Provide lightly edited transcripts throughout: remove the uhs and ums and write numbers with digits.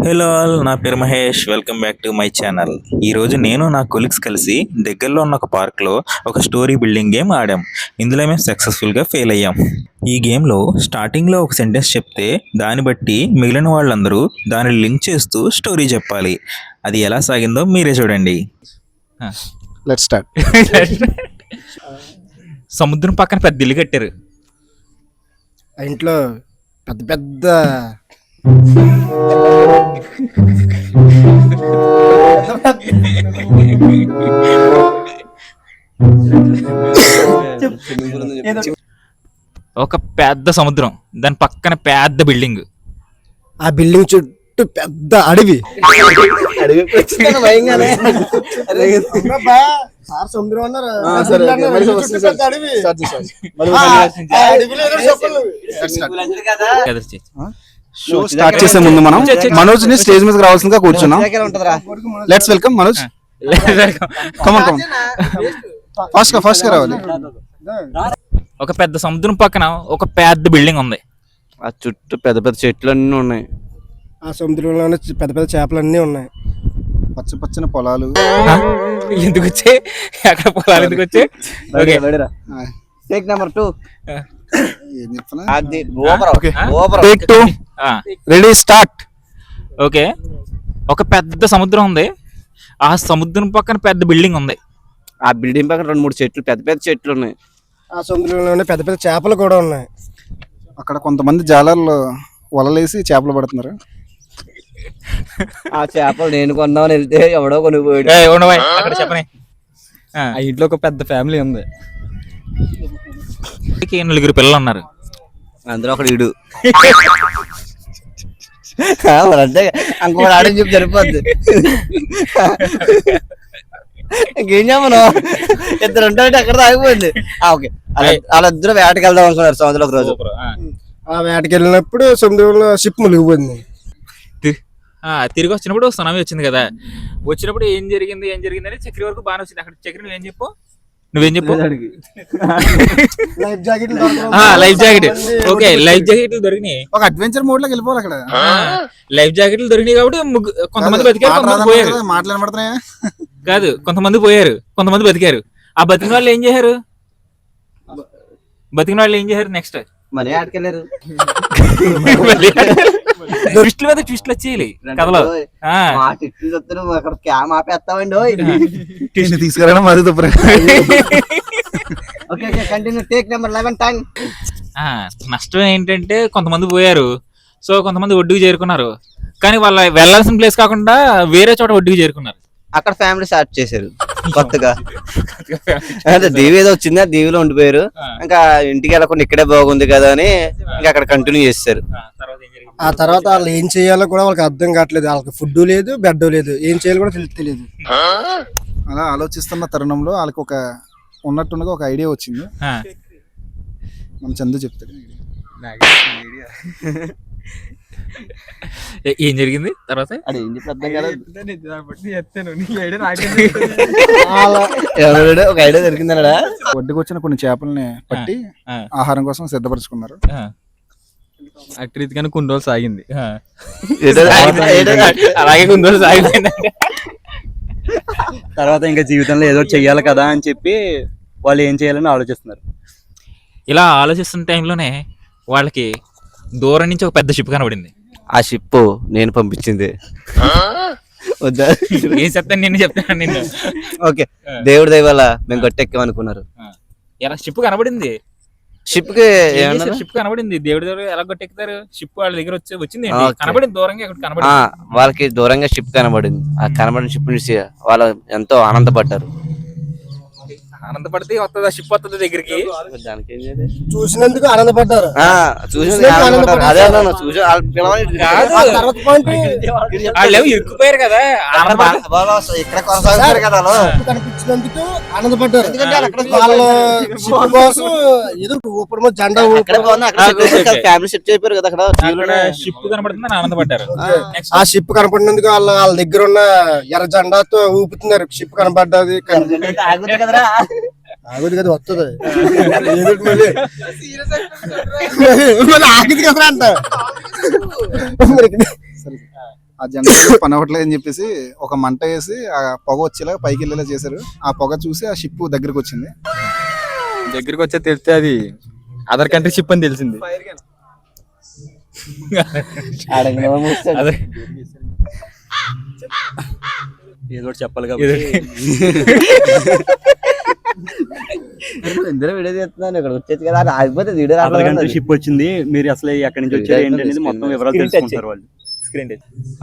Hello all, నా పేరు Mahesh. Welcome back to my channel. ఈరోజు నేను నా కొలీగ్స్ కలిసి దగ్గరలో ఉన్న ఒక పార్క్లో ఒక స్టోరీ బిల్డింగ్ గేమ్ ఆడాం. ఇందులో మేము సక్సెస్ఫుల్గా ఫెయిల్ అయ్యాం. ఈ గేమ్లో స్టార్టింగ్లో ఒక సెంటెన్స్ చెప్తే దాన్ని బట్టి మిగిలిన వాళ్ళందరూ దాన్ని లింక్ చేస్తూ స్టోరీ చెప్పాలి. అది ఎలా సాగిందో మీరే చూడండి. Let's start. సముద్రం పక్కన పెద్ద ఇల్లు కట్టారు. ఆ ఇంట్లో పెద్ద పెద్ద ఒక పెద్ద సముద్రం, దాని పక్కన పెద్ద బిల్డింగ్. ఆ బిల్డింగ్ చుట్టూ పెద్ద అడవి. షో స్టార్ట్ చేసే ముందు మనం మనోజ్ ని స్టేజ్ మీద రావాల్సిందిగా కూర్చున్నాం. Let's welcome Manoj. Come on fast గా రావాలి. ఒక పెద్ద సముద్రం పక్కన ఒక పెద్ద బిల్డింగ్ ఉంది. ఆ చుట్టూ పెద్ద పెద్ద చెట్లు అన్నీ ఉన్నాయి. ఆ సముద్రంలోనే పెద్ద పెద్ద చేపలు అన్నీ ఉన్నాయి. పచ్చ పచ్చని పొలాలు. ఎందుకు వచ్చాయి అక్కడ పొలాలు? ఎందుకు వచ్చాయి? Take number 2. Ready start. Okay, ఒక పెద్ద సముద్రం ఉంది. ఆ సముద్రం పక్కన పెద్ద బిల్డింగ్ ఉంది. ఆ బిల్డింగ్ పక్కన 2-3 చెట్లు, పెద్ద పెద్ద చెట్లు ఉన్నాయి. ఆ సముద్రంలోనే పెద్ద పెద్ద చేపలు కూడా ఉన్నాయి. అక్కడ కొంతమంది జాలర్లు వలలేసి చేపలు పడుతున్నారు. ఆ చేపలు నేను కొన్నామని వెళ్తే ఎవడో కొనిపోయాడు. అక్కడ చెప్పని. ఆ ఇంట్లో ఒక పెద్ద ఫ్యామిలీ ఉంది. 4 పిల్లలు ఉన్నారు. అందులో ఒకడు ఈడు. అంటే ఇంకొకటి ఆడని చెప్పి సరిపోద్ది. ఇంకేం చెప్పను, 2 ఉంటాయంటే అక్కడ ఆగిపోయింది. ఓకే, వాళ్ళిద్దరూ వేటకి వెళ్దాం అనుకున్నారు సముద్రంలో ఒక రోజు. ఆ వేటకి వెళ్ళినప్పుడు సముద్రంలో షిప్ మునిగిపోయింది. తిరిగి వచ్చినప్పుడు సునామీ వచ్చింది కదా. వచ్చినప్పుడు ఏం జరిగింది అని చక్రి వరకు బాగానే వచ్చింది. అక్కడ చక్రి నువ్వేం చెప్పు. Life jacket. ఓకే, లైఫ్ జాకెట్లు దొరికినాయి. ఒక అడ్వెంచర్ మోడ్ లోకి వెళ్ళిపోవాలి. అక్కడ లైఫ్ జాకెట్లు దొరికినాయి కాబట్టి కొంతమంది బతికారు, కొంతమంది పోయారు. మాట్లాడబడుతున్నాయా? కాదు, కొంతమంది పోయారు, కొంతమంది బతికారు. ఆ బతికిన వాళ్ళు ఏం చేశారు? Next money ఆటకెళ్ళారు. ట్విస్టుల మీద ట్విస్టులు వచ్చేయాలి కథలో. అక్కడ క్యామ్ ఆపేస్తామండి. తీసుకురా మరి. Take number 11. నష్టం ఏంటంటే కొంతమంది పోయారు, సో కొంతమంది ఒడ్డుకు చేరుకున్నారు. కానీ వాళ్ళ వెళ్లాల్సిన ప్లేస్ కాకుండా వేరే చోట ఒడ్డుకు చేరుకున్నారు. అక్కడ ఫ్యామిలీ స్టార్ట్ చేశారు కొత్తగా. అంటే దీవి ఏదో వచ్చింది, ఆ దీవిలో ఉండిపోయారు. ఇంకా ఇంటికి వెళ్ళకుండా ఇక్కడే బాగుంది కదా అని ఇంకా అక్కడ కంటిన్యూ చేస్తారు. ఆ తర్వాత వాళ్ళు ఏం చేయాలో కూడా వాళ్ళకి అర్థం కావట్లేదు. వాళ్ళకి ఫుడ్ లేదు, బెడ్ లేదు, ఏం చేయాలో కూడా తెలియదు. అలా ఆలోచిస్తున్న తరుణంలో వాళ్ళకి ఒక ఉన్నట్టుగా ఒక ఐడియా వచ్చింది. మన చందు చెప్తాడు. ఏం జరిగింది తర్వాత? ఒక ఐడియా దొరికిందన్నాడా. ఒడ్డుకు వచ్చిన కొన్ని చేపల్ని పట్టి ఆహారం కోసం సిద్ధపరచుకున్నారు. అట్రీతిగానే కొన్ని రోజులు సాగింది. అలాగే కొన్ని రోజులు సాగిపోయింది. తర్వాత ఇంకా జీవితంలో ఏదో చెయ్యాలి కదా అని చెప్పి వాళ్ళు ఏం చేయాలని ఆలోచిస్తున్నారు. ఇలా ఆలోచిస్తున్న టైంలోనే వాళ్ళకి దూరం నుంచి ఒక పెద్ద షిప్ కనబడింది. ఆ షిప్ నేను పంపించింది. వద్దా? ఏం చెప్తాను, నిన్ను చెప్తాను నిన్ను. ఓకే, దేవుడి దయ వల్ల మేము గట్టెక్కామనుకున్నారు. ఎలా షిప్ కనబడింది? షిప్ కి షిప్ కనబడింది. దేవుడి దగ్గర ఎలా గట్టెక్కుతారు? షిప్ వాళ్ళ దగ్గర వచ్చింది, కనబడింది దూరంగా. వాళ్ళకి దూరంగా షిప్ కనబడింది. ఆ కనబడిన షిప్ చూసి వాళ్ళు ఎంతో ఆనందపడ్డారు. ఆనందపడితే వస్తుంది, షిప్ వస్తుంది దగ్గరికి. చూసినందుకు ఆనందపడ్డారు. ఇరుక్కుపోయారు కదా, ఇక్కడ కొనసాగుతారు కదా, కనిపించినందుకు ఆనందపడ్డారు. ఏదో జెండా ఫ్యామిలీ షిప్ చెప్పారు కదా, అక్కడ షిప్ కనబడుతుందని ఆనందపడ్డారు. ఆ షిప్ కనపడినందుకు వాళ్ళ దగ్గర ఉన్న ఎర్ర జెండాతో ఊపుతున్నారు. షిప్ కనపడ్డది ఆగుది కదా, వస్తుంది ఆగుది కదా అంట. ఆ జెండా పని అవ్వట్లేదు అని చెప్పేసి ఒక మంట వేసి ఆ పొగ వచ్చేలా పైకి వెళ్ళేలా చేశారు. ఆ పొగ చూసి ఆ షిప్ దగ్గరికి వచ్చింది. దగ్గరికి వచ్చే తెలిస్తే అది అదర్ కంట్రీ షిప్ అని తెలిసింది. ఏదో ఒకటి చెప్పాలి కాబట్టి ఇందులో వీడియో చేస్తున్నాను, ఇక్కడ వచ్చేది కదా అది ఆగిపోతే వీడియో రావట్లేదు. షిప్ వచ్చింది, మీరు అసలు ఎక్కడి నుంచి వచ్చారు ఏంటి అనేది మొత్తం వివరాలు తెలుసుకుంటారు వాళ్ళు.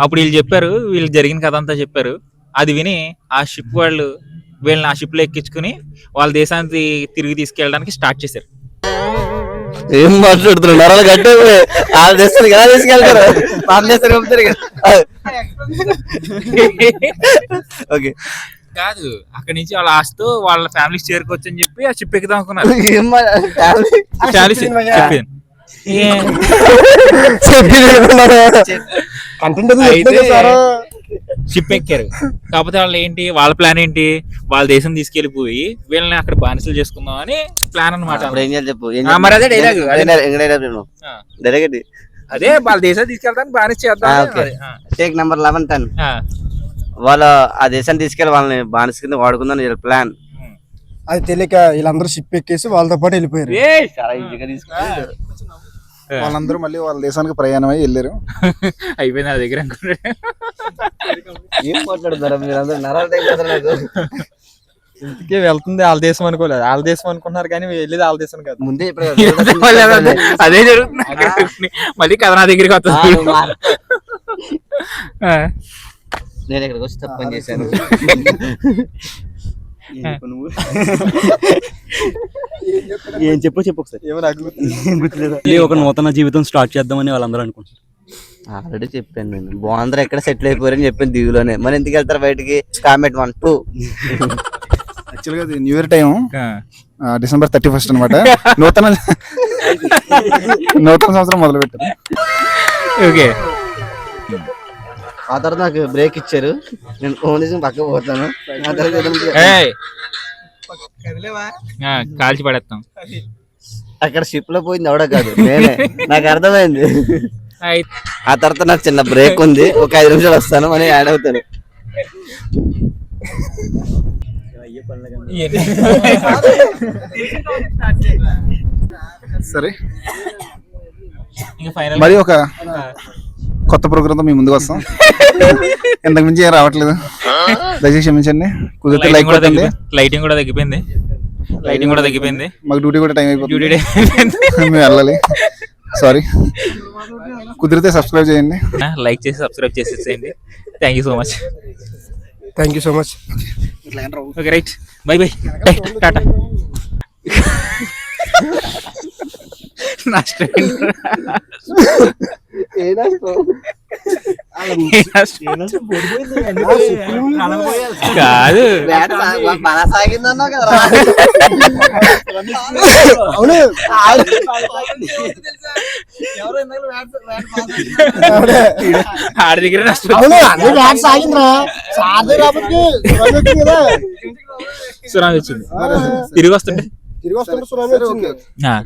అప్పుడు వీళ్ళు చెప్పారు, వీళ్ళు జరిగిన కథ అంతా చెప్పారు. అది విని ఆ షిప్ వాళ్ళు వీళ్ళని ఆ షిప్ లో ఎక్కించుకుని వాళ్ళ దేశానికి తిరిగి తీసుకెళ్ళడానికి స్టార్ట్ చేశారు. ఏం మాట్లాడుతున్నారు? అలా గట్టే వాళ్ళు తెస్తారు కదా, తీసుకెళ్తారు ఓకే కాదు, అక్కడి నుంచి వాళ్ళ ఆస్తో వాళ్ళ ఫ్యామిలీకి చేరుకోవచ్చు అని చెప్పి ఆ షిప్ ఎక్కుదాం అనుకున్నారు. షిప్ ఎక్కారు. కాకపోతే వాళ్ళు ఏంటి, వాళ్ళ ప్లాన్ ఏంటి, వాళ్ళ దేశం తీసుకెళ్లిపోయి వీళ్ళని అక్కడ బానిసలు చేసుకుందాం అని ప్లాన్ అనమాట. ఏం చేయాలి చెప్పు. మరి అదే డైలాగ్, అదే వాళ్ళ దేశం తీసుకెళ్తాను బానిస చేద్దాం. టేక్ నెంబర్ 11 వాళ్ళు ఆ దేశాన్ని తీసుకెళ్ళి వాళ్ళని బానిస కింద వాడుకుందని ప్లాన్. అది తెలియక వీళ్ళందరూ షిప్ ఎక్కేసి వాళ్ళతో పాటు వెళ్ళిపోయారు. వాళ్ళందరూ మళ్ళీ వాళ్ళ దేశానికి ప్రయాణం అయ్యి వెళ్ళారు. అయిపోయింది నా దగ్గర. ఏం మాట్లాడుతున్నారు మీరందరూ? నరాలు ఇంటికే వెళ్తుంది వాళ్ళ దేశం అనుకోలేదు, వాళ్ళ దేశం అనుకుంటున్నారు కానీ వెళ్ళేది వాళ్ళ దేశం కాదు. ముందే అదే జరుగుతుంది. మళ్ళీ కథ నా దగ్గరికి వస్తుంది. నేను ఇక్కడికి వచ్చి తప్పని చేశాను. ఏం చెప్పు ఒకసారి. ఒక నూతన జీవితం స్టార్ట్ చేద్దామని వాళ్ళందరూ అనుకుంటారు. ఆల్రెడీ చెప్పాను నేను, బాగుందరూ ఎక్కడ సెటిల్ అయిపోయారని చెప్పాను దీవిలోనే. మరి ఎందుకు వెళ్తారు బయటికి? కామెంట్ 1, 2. యాక్చువల్గా అది న్యూ ఇయర్ టైం, December 31 అనమాట. నూతన సంవత్సరం మొదలు పెట్టారు. ఓకే, ఆ తర్వాత నాకు బ్రేక్ ఇచ్చారు, నేను ఫోన్ చేసి పక్క పోతాను. కాల్చి పడేస్తాం. అక్కడ షిప్ లో పోయింది ఎవడో కాదు, నేనే. నాకు అర్థమైంది. ఆ తర్వాత నాకు చిన్న బ్రేక్ ఉంది, ఒక 5 నిమిషాలు వస్తాను అని యాడ్ అవుతాను. సరే, మరి ఒక కొత్త ప్రోగ్రామ్ తో మీ ముందుకు వస్తాం. ఇంతకు మించి ఏం రావట్లేదు, దయచేసి క్షమించండి. కుదిరితే లైక్ కొట్టండి. లైటింగ్ కూడా తగ్గిపోయింది. మాకు డ్యూటీ కూడా టైం అయిపోయింది, మేము వెళ్ళాలి. సారీ. కుదిరితే సబ్స్క్రైబ్ చేయండి, లైక్ చేసి సబ్స్క్రైబ్ చేసేసేయండి. Thank you so much. Okay, right, by Tata. కాదు, అవును ఆడి దగ్గర సునామీ వచ్చింది. తిరిగి వస్తుంటే సునామీ వచ్చింది.